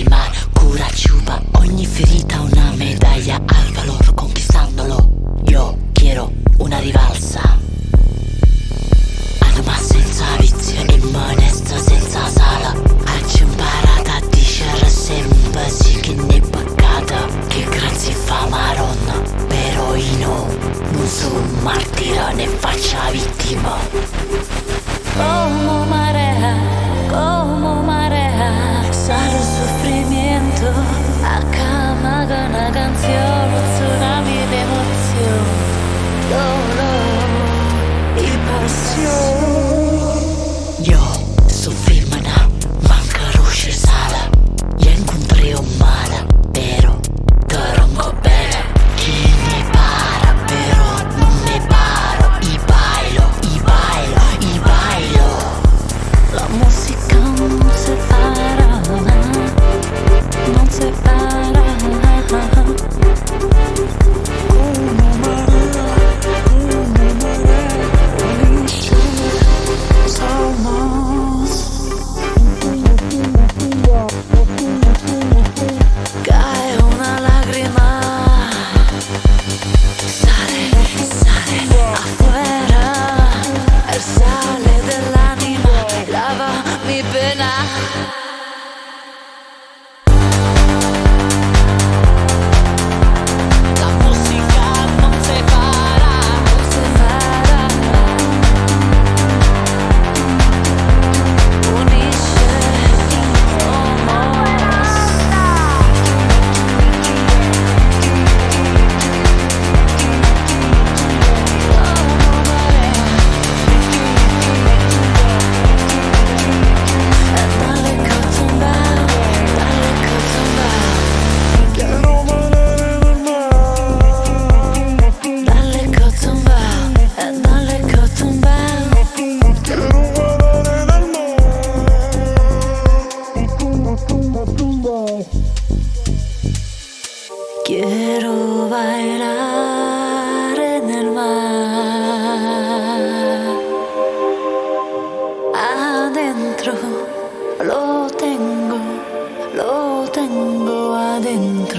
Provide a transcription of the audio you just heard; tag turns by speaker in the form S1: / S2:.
S1: del mar, cura ciupa, ogni ferita una medaglia al valor, conquistandolo. Io quiero una rivalsa, anima senza vizio e modesta senza sala. Ci imparata a dicere sempre sì che ne è peccato, che grazie fa maronna, però io non sono un martire ne faccia vittima.
S2: Como marea, sale el sufrimiento, acaba una canción, un tsunami de emoción, dolor y pasión.
S1: Yo sono femmina, manca luce sala, io incontré un male, però te ronco bene. Chi ne para, però non ne paro, i bailo, i bailo, i bailo.
S2: La música no se para, no se para. Cae una lágrima, sale, sale afuera, el sale del ánima, lava mi pena. La música no se para, no se para. Unisce, somos. Dale cotumba, dale cotumba. Dale cotumba, dale cotumba. Quiero bailar en el mar, adentro lo tengo adentro.